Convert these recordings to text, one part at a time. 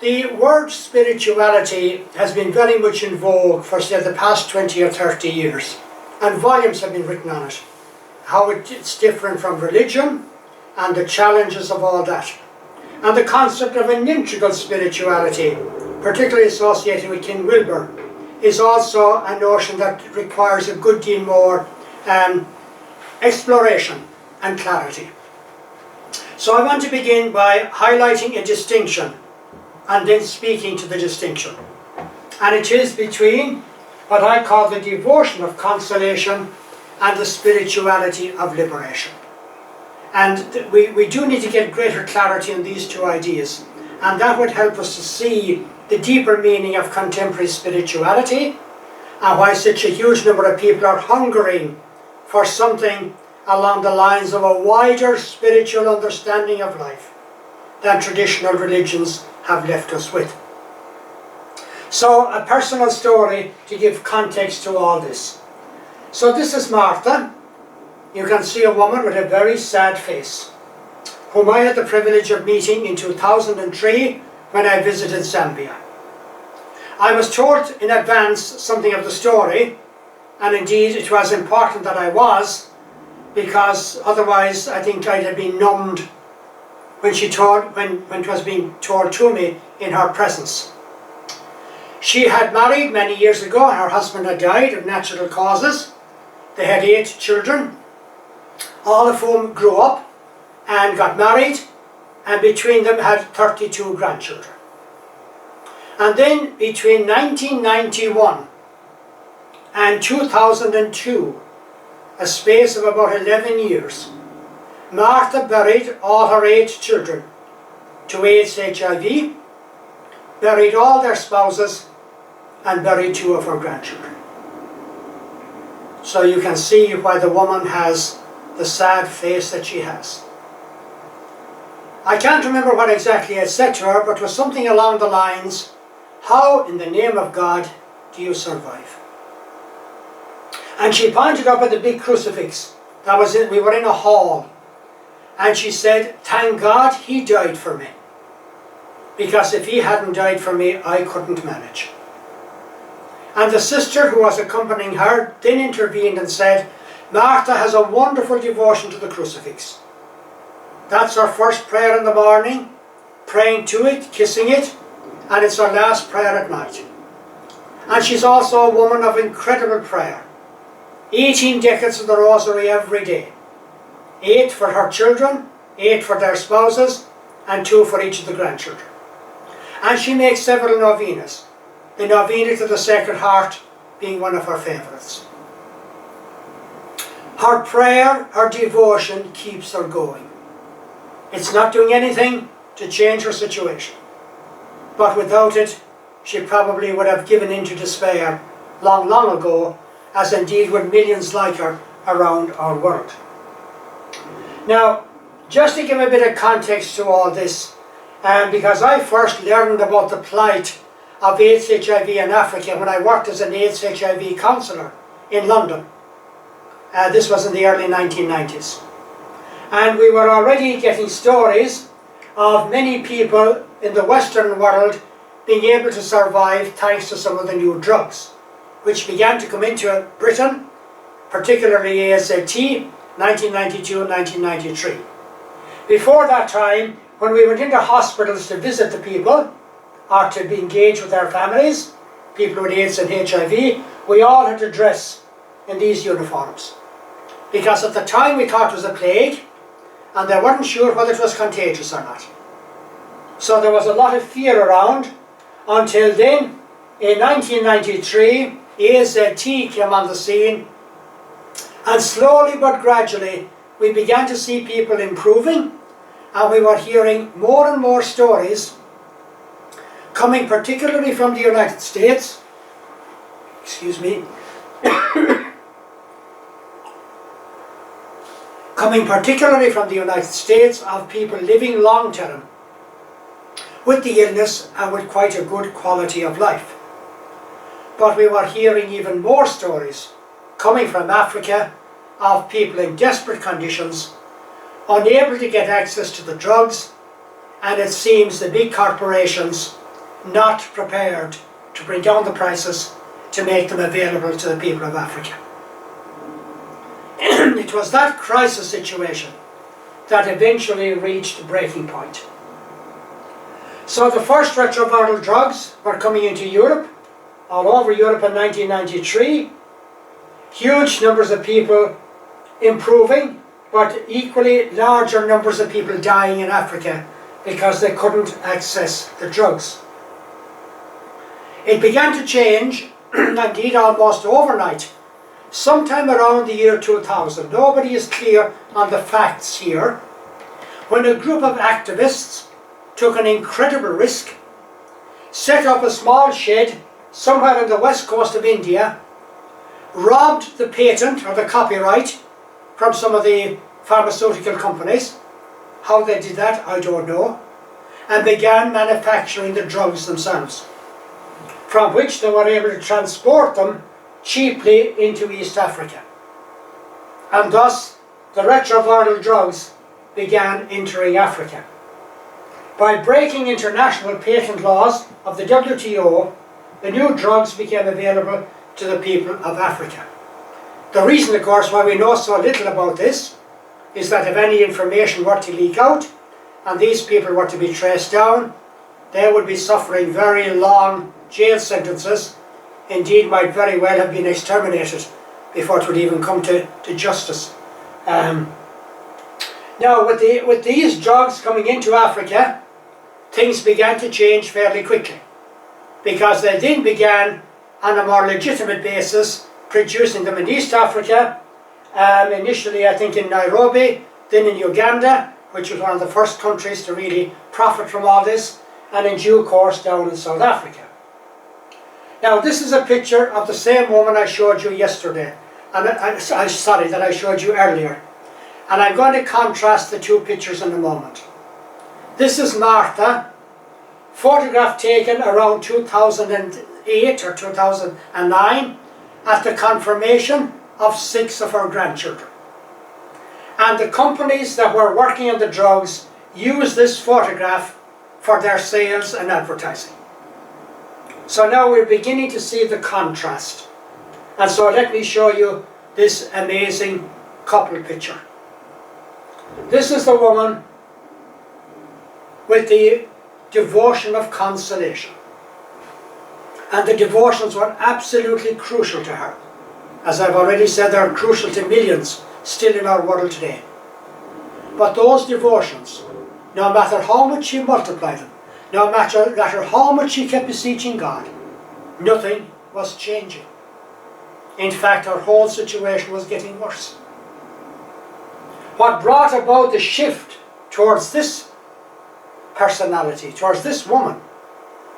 The word spirituality has been very much in vogue for, say, the past 20 or 30 years, and volumes have been written on it. How it's different from religion, and the challenges of all that. And the concept of an integral spirituality, particularly associated with King Wilbur, is also a notion that requires a good deal more exploration and clarity. So I want to begin by highlighting a distinction and then speaking to the distinction. And it is between what I call the devotion of consolation and the spirituality of liberation. And we do need to get greater clarity in these two ideas, and that would help us to see the deeper meaning of contemporary spirituality and why such a huge number of people are hungering for something along the lines of a wider spiritual understanding of life than traditional religions have left us with. So, a personal story to give context to all this. So this is Martha. You can see a woman with a very sad face, whom I had the privilege of meeting in 2003 when I visited Zambia. I was told in advance something of the story, and indeed it was important that I was, because otherwise I think I'd have been numbed when it was being told to me in her presence. She had married many years ago, and her husband had died of natural causes. They had 8 children, all of whom grew up and got married, and between them had 32 grandchildren. And then between 1991 and 2002, a space of about 11 years, Martha buried all her 8 children to AIDS HIV, buried all their spouses, and buried 2 of her grandchildren. So you can see why the woman has the sad face that she has. I can't remember what exactly I said to her, but it was something along the lines, how in the name of God do you survive? And she pointed up at the big crucifix that was we were in a hall, and she said, thank God he died for me, because if he hadn't died for me, I couldn't manage. And the sister who was accompanying her then intervened and said, Martha has a wonderful devotion to the crucifix. That's her first prayer in the morning, praying to it, kissing it, and it's her last prayer at night. And she's also a woman of incredible prayer. 18 decades of the rosary every day. 8 for her children, 8 for their spouses, and 2 for each of the grandchildren. And she makes several novenas. The novena to the Sacred Heart being one of her favourites. Her prayer, her devotion keeps her going. It's not doing anything to change her situation. But without it, she probably would have given in to despair long, long ago, as indeed would millions like her around our world. Now, just to give a bit of context to all this, because I first learned about the plight of AIDS HIV in Africa when I worked as an AIDS HIV counsellor in London. This was in the early 1990s. And we were already getting stories of many people in the Western world being able to survive thanks to some of the new drugs, which began to come into Britain, particularly AZT, 1992 and 1993. Before that time, when we went into hospitals to visit the people, or to be engaged with their families, people with AIDS and HIV, we all had to dress in these uniforms. Because at the time we thought it was a plague, and they weren't sure whether it was contagious or not. So there was a lot of fear around, until then, in 1993, AZT came on the scene, and slowly but gradually we began to see people improving, and we were hearing more and more stories coming particularly from the United States, coming particularly from the United States, of people living long term with the illness and with quite a good quality of life. But we were hearing even more stories coming from Africa of people in desperate conditions, unable to get access to the drugs, and it seems the big corporations not prepared to bring down the prices to make them available to the people of Africa. It was that crisis situation that eventually reached the breaking point. So the first retroviral drugs were coming into Europe, all over Europe in 1993. Huge numbers of people improving, but equally larger numbers of people dying in Africa because they couldn't access the drugs. It began to change, indeed almost overnight, sometime around the year 2000. Nobody is clear on the facts here, when a group of activists took an incredible risk, set up a small shed somewhere on the west coast of India, robbed the patent or the copyright from some of the pharmaceutical companies. How they did that, I don't know, and began manufacturing the drugs themselves, from which they were able to transport them cheaply into East Africa. And thus the retroviral drugs began entering Africa. By breaking international patent laws of the WTO, the new drugs became available to the people of Africa. The reason, of course, why we know so little about this is that if any information were to leak out and these people were to be traced down, they would be suffering very long jail sentences, indeed might very well have been exterminated before it would even come to justice. Now with these drugs coming into Africa, things began to change fairly quickly, because they then began on a more legitimate basis producing them in East Africa, initially I think in Nairobi, then in Uganda, which was one of the first countries to really profit from all this, and in due course down in South Africa. Now this is a picture of the same woman I showed you yesterday, and that I showed you earlier, and I'm going to contrast the two pictures in a moment. This is Martha, photograph taken around 2008 or 2009 at the confirmation of 6 of her grandchildren. And the companies that were working on the drugs used this photograph for their sales and advertising. So now we're beginning to see the contrast. And so let me show you this amazing couple picture. This is the woman with the Devotion of Consolation. And the devotions were absolutely crucial to her. As I've already said, they're crucial to millions still in our world today. But those devotions, no matter how much she multiplied them, no matter how much she kept beseeching God, nothing was changing. In fact, her whole situation was getting worse. What brought about the shift towards this personality, towards this woman,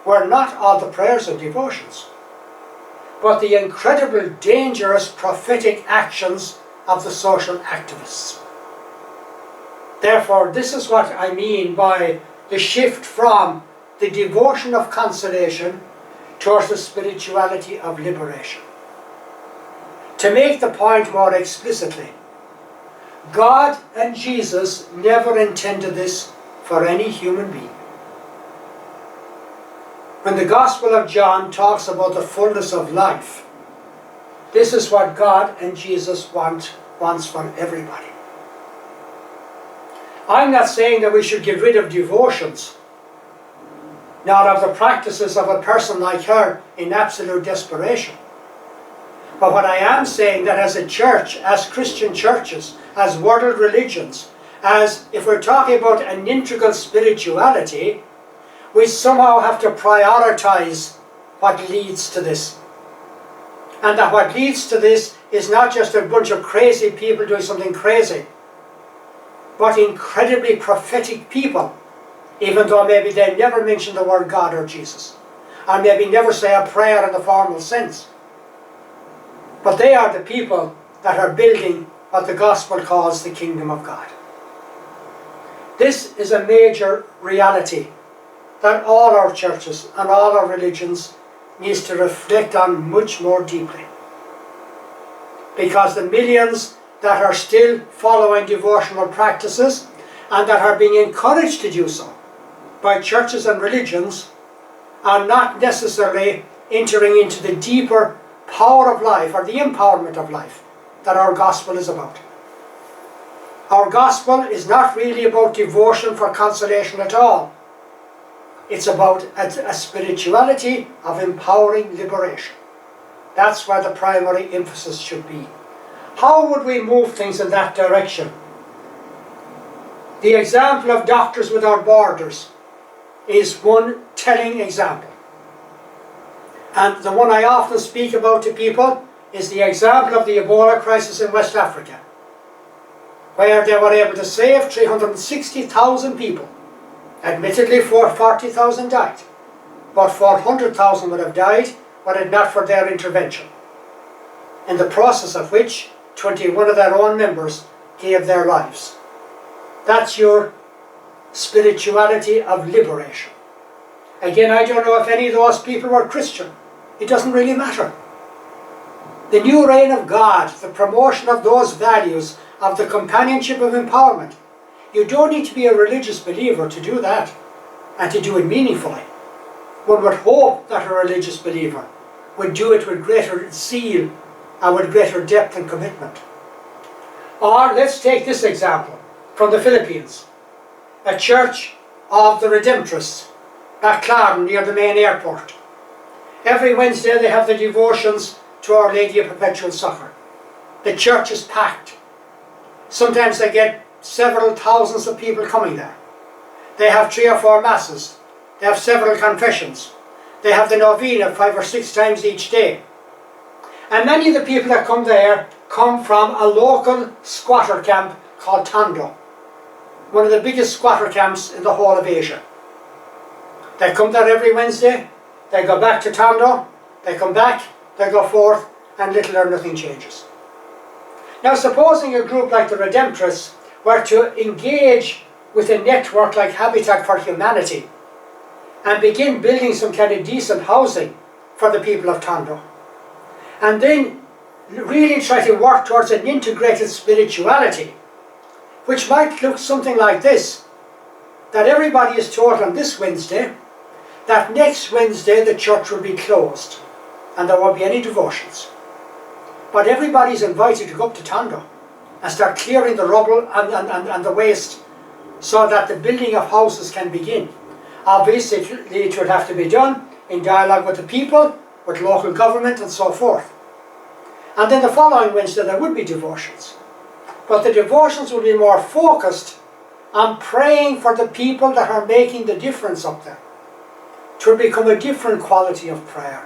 were not all the prayers and devotions, but the incredible, dangerous, prophetic actions of the social activists. Therefore, this is what I mean by the shift from the devotion of consolation towards the spirituality of liberation. To make the point more explicitly, God and Jesus never intended this for any human being. When the Gospel of John talks about the fullness of life, this is what God and Jesus wants for everybody. I'm not saying that we should get rid of devotions, nor of the practices of a person like her in absolute desperation. But what I am saying, that as a church, as Christian churches, as world religions, as if we're talking about an integral spirituality, we somehow have to prioritize what leads to this. And that what leads to this is not just a bunch of crazy people doing something crazy, but incredibly prophetic people, even though maybe they never mention the word God or Jesus, or maybe never say a prayer in the formal sense. But they are the people that are building what the Gospel calls the kingdom of God. This is a major reality that all our churches and all our religions needs to reflect on much more deeply. Because the millions that are still following devotional practices and that are being encouraged to do so by churches and religions are not necessarily entering into the deeper power of life or the empowerment of life that our gospel is about. Our gospel is not really about devotion for consolation at all. It's about a spirituality of empowering liberation. That's where the primary emphasis should be. How would we move things in that direction? The example of Doctors Without Borders is one telling example. And the one I often speak about to people is the example of the Ebola crisis in West Africa, where they were able to save 360,000 people. Admittedly, 40,000 died, but 400,000 would have died were it not for their intervention, in the process of which 21 of their own members gave their lives. That's your spirituality of liberation. Again, I don't know if any of those people were Christian. It doesn't really matter. The new reign of God, the promotion of those values of the companionship of empowerment. You don't need to be a religious believer to do that, and to do it meaningfully. One would hope that a religious believer would do it with greater zeal and with greater depth and commitment. Or let's take this example from the Philippines. A church of the Redemptorists at Clarendon near the main airport. Every Wednesday they have the devotions to Our Lady of Perpetual Succor. The church is packed. Sometimes they get several thousands of people coming there. They have 3 or 4 masses. They have several confessions. They have the novena 5 or 6 times each day. And many of the people that come there come from a local squatter camp called Tondo, one of the biggest squatter camps in the whole of Asia. They come there every Wednesday, they go back to Tondo, they come back, they go forth, and little or nothing changes. Now, supposing a group like the Redemptorists were to engage with a network like Habitat for Humanity and begin building some kind of decent housing for the people of Tondo, and then really try to work towards an integrated spirituality, which might look something like this: that everybody is told on this Wednesday that next Wednesday the church will be closed and there won't be any devotions. But everybody's invited to go up to Tondo and start clearing the rubble and the waste so that the building of houses can begin. Obviously it would have to be done in dialogue with the people, with local government and so forth. And then the following Wednesday there would be devotions. But the devotions will be more focused on praying for the people that are making the difference up there. It will become a different quality of prayer.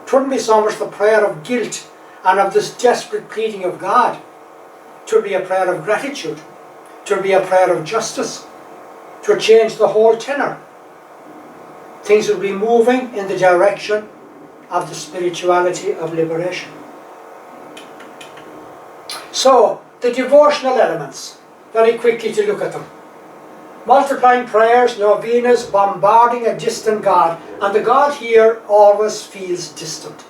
It wouldn't be so much the prayer of guilt and of this desperate pleading of God. It will be a prayer of gratitude. It will be a prayer of justice. It will change the whole tenor. Things will be moving in the direction of the spirituality of liberation. So, the devotional elements, very quickly to look at them. Multiplying prayers, novenas, bombarding a distant God, and the God here always feels distant.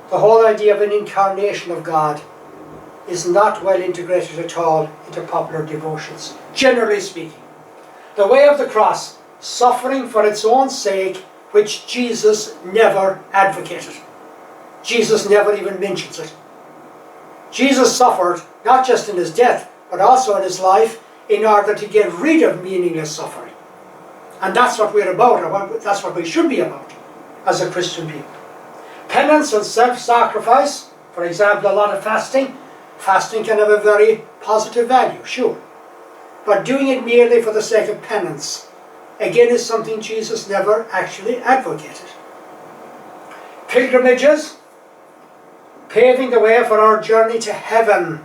The whole idea of an incarnation of God is not well integrated at all into popular devotions, generally speaking. The way of the cross, suffering for its own sake, which Jesus never advocated. Jesus never even mentions it. Jesus suffered, not just in his death, but also in his life, in order to get rid of meaningless suffering. And that's what we're about, or that's what we should be about as a Christian people. Penance and self-sacrifice, for example, a lot of fasting. Fasting can have a very positive value, sure. But doing it merely for the sake of penance, again, is something Jesus never actually advocated. Pilgrimages, paving the way for our journey to heaven.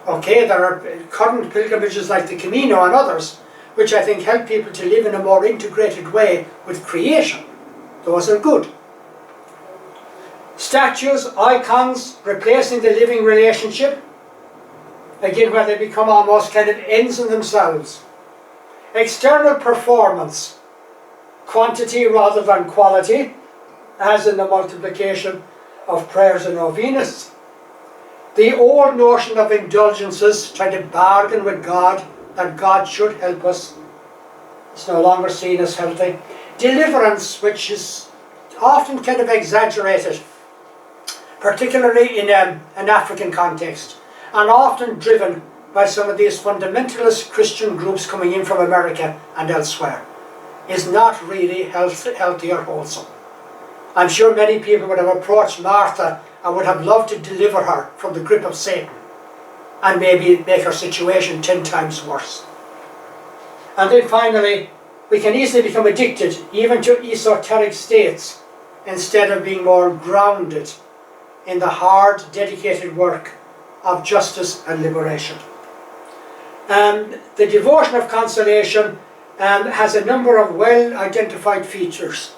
Okay, there are current pilgrimages like the Camino and others, which I think help people to live in a more integrated way with creation. Those are good. Statues, icons, replacing the living relationship, again where they become almost kind of ends in themselves. External performance, quantity rather than quality, as in the multiplication of prayers and novenas. The old notion of indulgences, trying to bargain with God, that God should help us, is no longer seen as healthy. deliverance, which is often kind of exaggerated, particularly in an African context, and often driven by some of these fundamentalist Christian groups coming in from America and elsewhere, is not really healthy or wholesome. I'm sure many people would have approached Martha and would have loved to deliver her from the grip of Satan and maybe make her situation 10 times worse. And then finally, we can easily become addicted even to esoteric states instead of being more grounded in the hard, dedicated work of justice and liberation. The Devotion of Consolation has a number of well-identified features.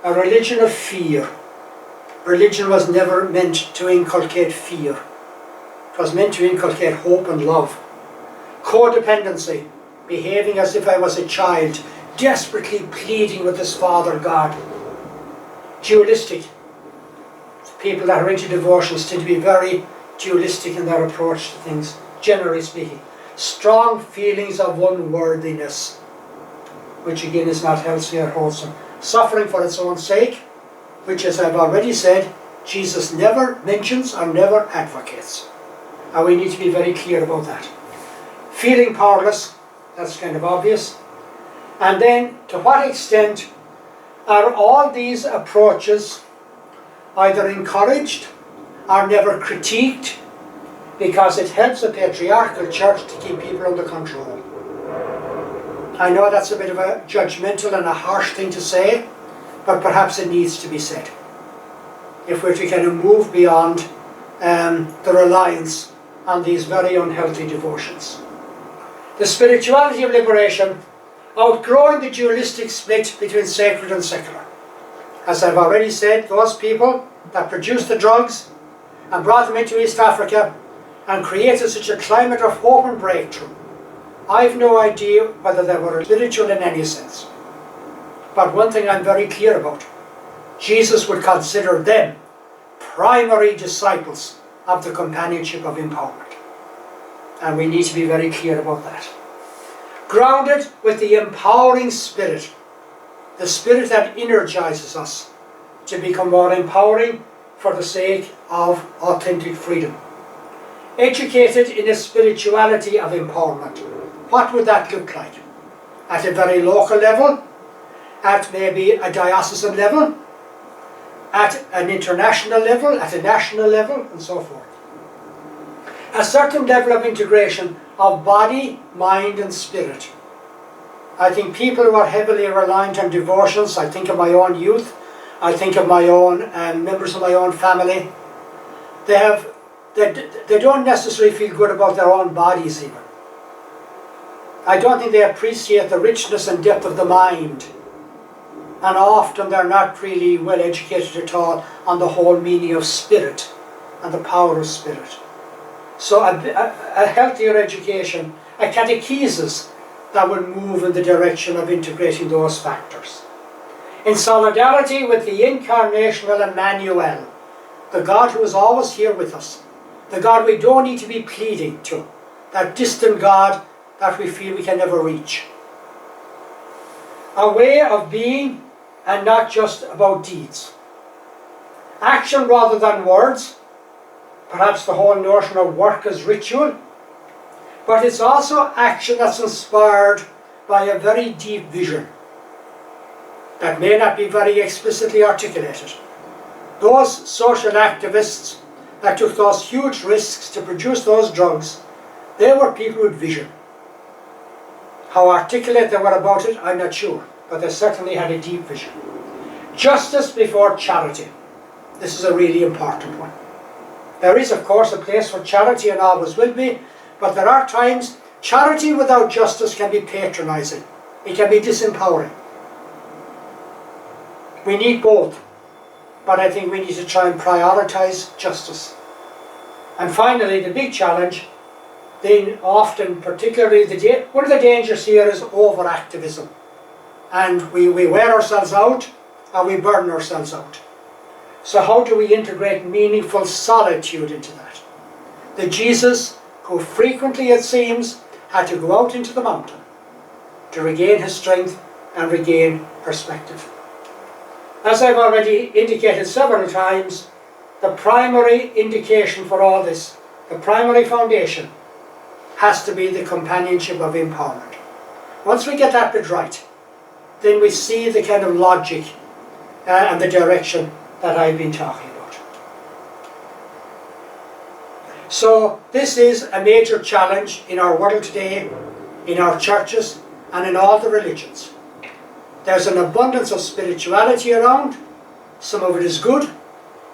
A religion of fear. Religion was never meant to inculcate fear. It was meant to inculcate hope and love. Codependency, behaving as if I was a child, desperately pleading with this Father God. Dualistic. People that are into devotions tend to be very dualistic in their approach to things, generally speaking. Strong feelings of unworthiness, which again is not healthy or wholesome. Suffering for its own sake, which, as I've already said, Jesus never mentions or never advocates. And we need to be very clear about that. Feeling powerless, that's kind of obvious. And then, to what extent are all these approaches either encouraged or never critiqued because it helps the patriarchal church to keep people under control? I know that's a bit of a judgmental and a harsh thing to say, but perhaps it needs to be said if we're to kind of move beyond the reliance on these very unhealthy devotions. The spirituality of liberation, outgrowing the dualistic split between sacred and secular. As I've already said, those people that produced the drugs and brought them into East Africa and created such a climate of hope and breakthrough, I've no idea whether they were spiritual in any sense. But one thing I'm very clear about, Jesus would consider them primary disciples of the companionship of empowerment. And we need to be very clear about that. Grounded with the empowering spirit, the spirit that energizes us to become more empowering for the sake of authentic freedom. Educated in a spirituality of empowerment. What would that look like? At a very local level, at maybe a diocesan level, at an international level, at a national level, and so forth. A certain level of integration of body, mind, and spirit. I think people who are heavily reliant on devotions, I think of my own youth, I think of my own members of my own family, they don't necessarily feel good about their own bodies even. I don't think they appreciate the richness and depth of the mind. And often they're not really well educated at all on the whole meaning of spirit and the power of spirit. So a healthier education, a catechesis that will move in the direction of integrating those factors. In solidarity with the incarnational Emmanuel, the God who is always here with us, the God we don't need to be pleading to, that distant God that we feel we can never reach. A way of being and not just about deeds. Action rather than words, perhaps the whole notion of work as ritual, but it's also action that's inspired by a very deep vision that may not be very explicitly articulated. Those social activists that took those huge risks to produce those drugs, they were people with vision. How articulate they were about it, I'm not sure, but they certainly had a deep vision. Justice before charity. This is a really important one. There is, of course, a place for charity and always will be, but there are times charity without justice can be patronizing. It can be disempowering. We need both, but I think we need to try and prioritize justice. And finally, the big challenge, then often, particularly, one of the dangers here is overactivism. And we wear ourselves out and we burn ourselves out. So how do we integrate meaningful solitude into that? The Jesus who frequently, it seems, had to go out into the mountain to regain his strength and regain perspective. As I've already indicated several times, the primary indication for all this, the primary foundation, has to be the companionship of empowerment. Once we get that bit right, then we see the kind of logic and the direction that I've been talking about. So this is a major challenge in our world today, in our churches, and in all the religions. There's an abundance of spirituality around. Some of it is good.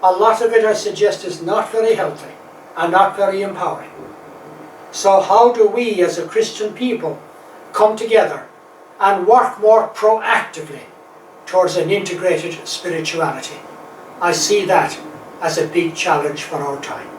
A lot of it, I suggest, is not very healthy and not very empowering. So how do we as a Christian people come together and work more proactively towards an integrated spirituality? I see that as a big challenge for our time.